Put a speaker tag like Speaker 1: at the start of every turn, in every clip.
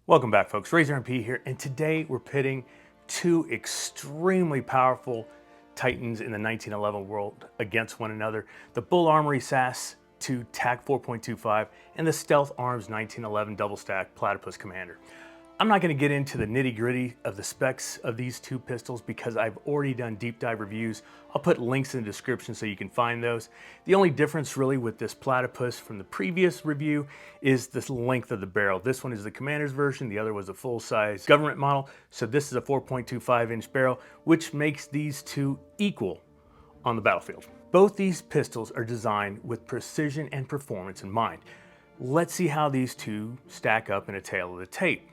Speaker 1: Welcome back, folks. Razor MP here, and today we're pitting two extremely powerful titans in the 1911 world against one another: the Bul Armory SAS to Tac 4.25 and the Stealth Arms 1911 double stack Platypus Commander. I'm not going to get into the nitty-gritty of the specs of these two pistols because I've already done deep dive reviews. I'll put links in the description so you can find those. The only difference really with this Platypus from the previous review is the length of the barrel. This one is the Commander's version, the other was a full-size government model. So this is a 4.25 inch barrel, which makes these two equal on the battlefield. Both these pistols are designed with precision and performance in mind. Let's see how these two stack up in a tale of the tape.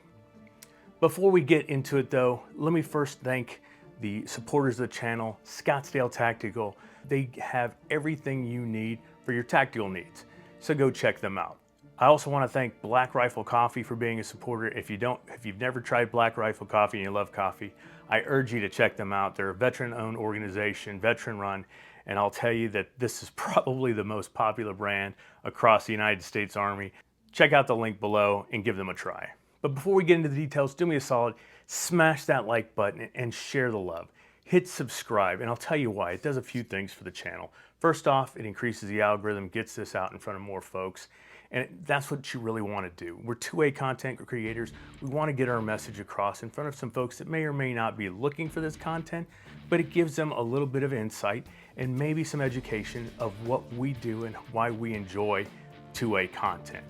Speaker 1: Before we get into it though, let me first thank the supporters of the channel, Scottsdale Tactical. They have everything you need for your tactical needs, so go check them out. I also want to thank Black Rifle Coffee for being a supporter. If you've never tried Black Rifle Coffee and you love coffee, I urge you to check them out. They're a veteran-owned organization, veteran-run, and I'll tell you that this is probably the most popular brand across the United States Army. Check out the link below and give them a try. But before we get into the details, do me a solid, smash that like button and share the love. Hit subscribe, and I'll tell you why. It does a few things for the channel. First off, it increases the algorithm, gets this out in front of more folks, and that's what you really want to do. We're two-way content creators. We want to get our message across in front of some folks that may or may not be looking for this content, but it gives them a little bit of insight and maybe some education of what we do and why we enjoy two-way content.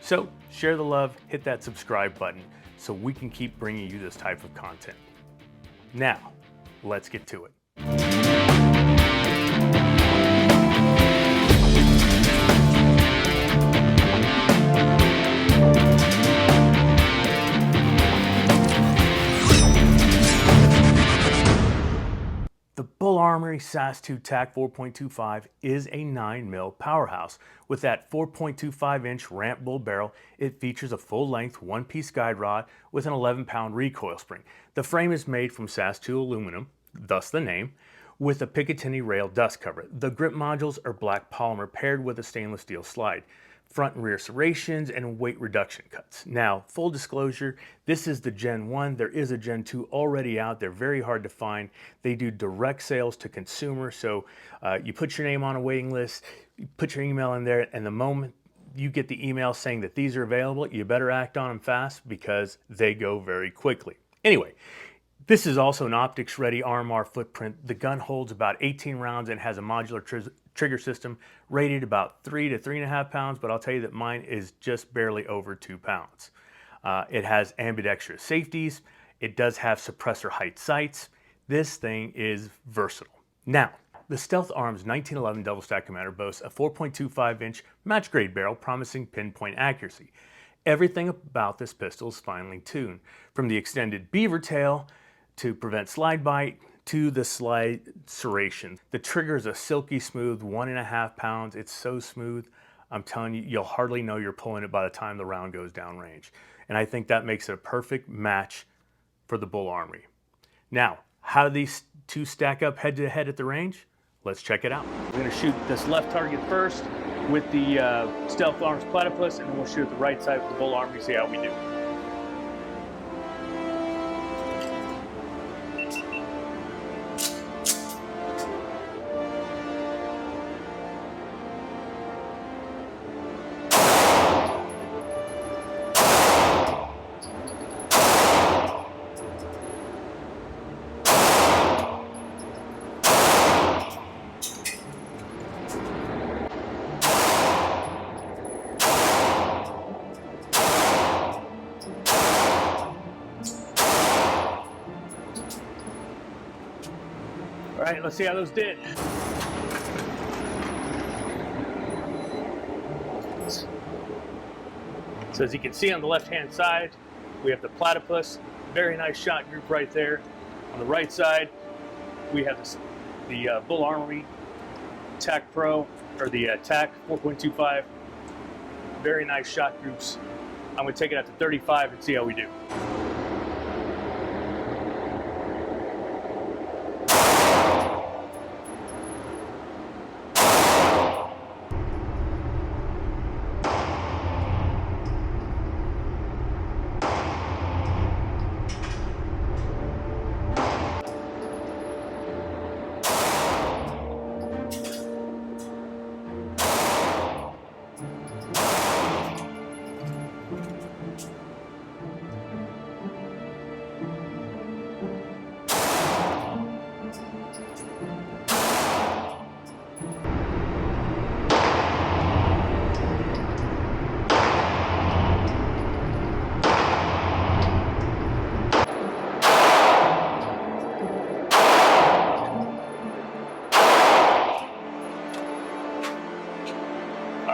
Speaker 1: So share the love, hit that subscribe button so we can keep bringing you this type of content. Now, let's get to it. The Bul Armory SAS 2 Tac 4.25 is a 9mm powerhouse. With that 4.25 inch ramp bull barrel, it features a full-length one-piece guide rod with an 11-pound recoil spring. The frame is made from SAS 2 aluminum, thus the name, with a Picatinny rail dust cover. The grip modules are black polymer paired with a stainless steel slide. Front and rear serrations and weight reduction cuts. Now, full disclosure, this is the Gen 1. There is a Gen 2 already out. They're very hard to find. They do direct sales to consumers, so you put your name on a waiting list, you put your email in there, and the moment you get the email saying that these are available, you better act on them fast because they go very quickly. Anyway, this is also an optics-ready RMR footprint. The gun holds about 18 rounds and has a modular trigger system rated about 3 to 3.5 pounds, but I'll tell you that mine is just barely over 2 pounds. It has ambidextrous safeties. It does have suppressor height sights. This thing is versatile. Now, the Stealth Arms 1911 double stack Commander boasts a 4.25 inch match grade barrel promising pinpoint accuracy. Everything about this pistol is finely tuned, from the extended beavertail to prevent slide bite to the slide serration. The trigger is a silky smooth 1.5 pounds. It's so smooth, I'm telling you, you'll hardly know you're pulling it by the time the round goes downrange. And I think that makes it a perfect match for the Bul Armory. Now, how do these two stack up head to head at the range? Let's check it out. We're gonna shoot this left target first with the Stealth Arms Platypus, and then we'll shoot the right side with the Bul Armory, see how we do. All right, let's see how those did. So as you can see on the left-hand side, we have the Platypus, very nice shot group right there. On the right side, we have the Bul Armory Tac Pro, or the Tac 4.25, very nice shot groups. I'm gonna take it out to 35 and see how we do.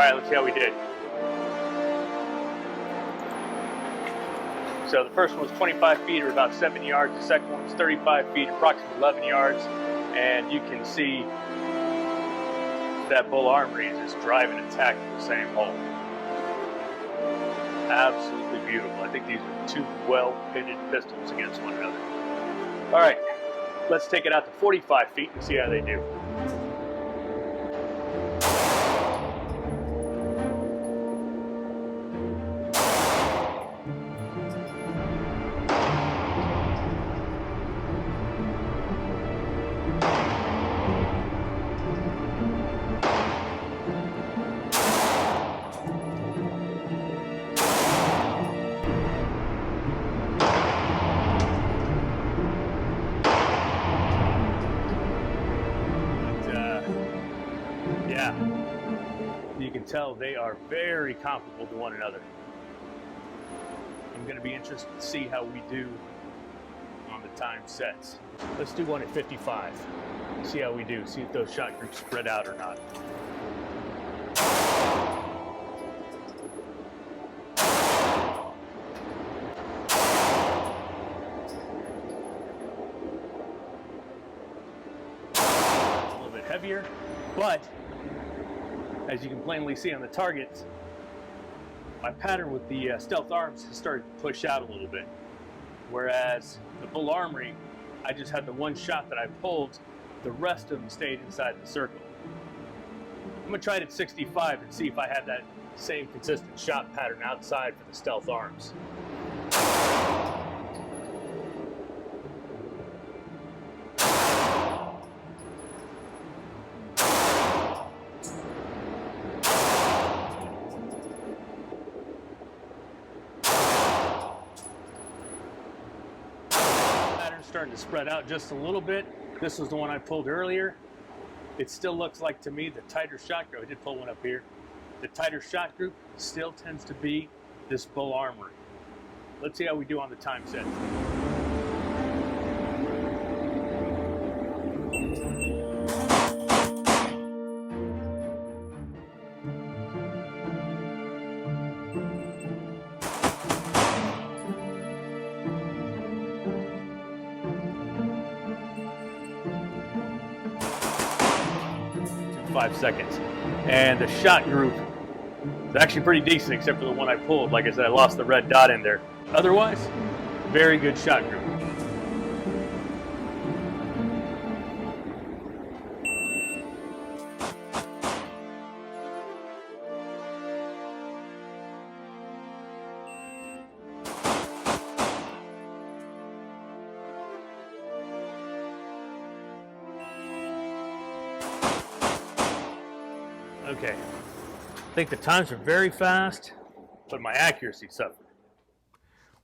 Speaker 1: right, let's see how we did. So the first one was 25 feet or about 7 yards. The second one was 35 feet, approximately 11 yards. And you can see that Bul Armory is just driving a tack to the same hole. Absolutely beautiful. I think these are two well-pitted pistols against one another. All right, let's take it out to 45 feet and see how they do. Yeah, you can tell they are very comparable to one another. I'm going to be interested to see how we do on the time sets. Let's do one at 55. See how we do. See if those shot groups spread out or not. A little bit heavier, but as you can plainly see on the targets, my pattern with the Stealth Arms has started to push out a little bit. Whereas the Bul Armory, I just had the one shot that I pulled, the rest of them stayed inside the circle. I'm gonna try it at 65 and see if I have that same consistent shot pattern outside for the Stealth Arms. Starting to spread out just a little bit. This was the one I pulled earlier. It still looks like to me the tighter shot group, I did pull one up here, the tighter shot group still tends to be this Bul Armory. Let's see how we do on the time set. 5 seconds. And the shot group is actually pretty decent except for the one I pulled. Like I said, I lost the red dot in there. Otherwise, very good shot group. Okay, I think the times are very fast, but my accuracy suffered.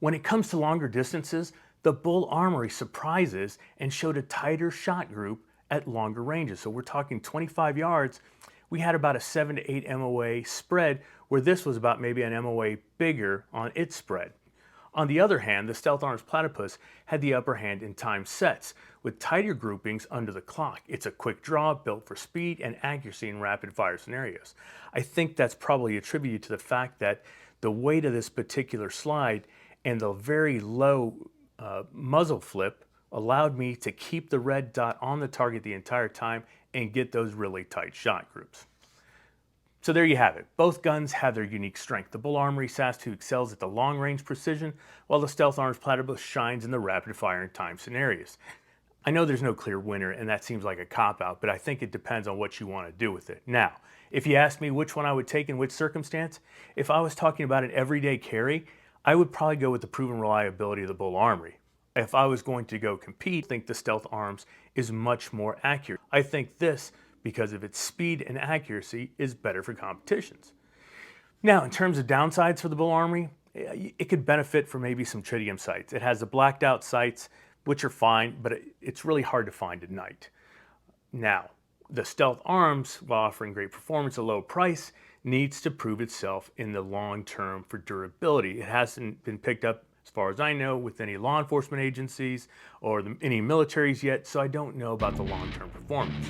Speaker 1: When it comes to longer distances, the Bul Armory surprises and showed a tighter shot group at longer ranges. So we're talking 25 yards, we had about a 7 to 8 MOA spread, where this was about maybe an MOA bigger on its spread. On the other hand, the Stealth Arms Platypus had the upper hand in time sets, with tighter groupings under the clock. It's a quick draw built for speed and accuracy in rapid fire scenarios. I think that's probably attributed to the fact that the weight of this particular slide and the very low muzzle flip allowed me to keep the red dot on the target the entire time and get those really tight shot groups. So there you have it. Both guns have their unique strength. The Bul Armory SAS II excels at the long-range precision, while the Stealth Arms Platypus shines in the rapid-fire and time scenarios. I know there's no clear winner, and that seems like a cop-out, but I think it depends on what you want to do with it. Now, if you ask me which one I would take in which circumstance, if I was talking about an everyday carry, I would probably go with the proven reliability of the Bul Armory. If I was going to go compete, I think the Stealth Arms is much more accurate. I think this, because of its speed and accuracy, is better for competitions. Now, in terms of downsides for the Bul Armory, it could benefit from maybe some tritium sights. It has the blacked out sights, which are fine, but it's really hard to find at night. Now, the Stealth Arms, while offering great performance at a low price, needs to prove itself in the long term for durability. It hasn't been picked up as far as I know, with any law enforcement agencies or any militaries yet, so I don't know about the long-term performance.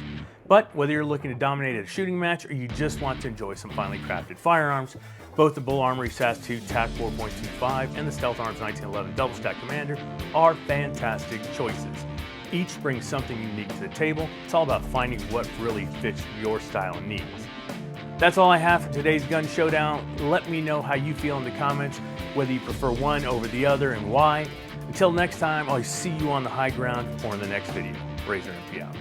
Speaker 1: But whether you're looking to dominate at a shooting match or you just want to enjoy some finely crafted firearms, both the Bul Armory SAS 2 Tac 4.25 and the Stealth Arms 1911 Double Stack Commander are fantastic choices. Each brings something unique to the table. It's all about finding what really fits your style and needs. That's all I have for today's gun showdown. Let me know how you feel in the comments, whether you prefer one over the other and why. Until next time, I'll see you on the high ground or in the next video. Razor MP out.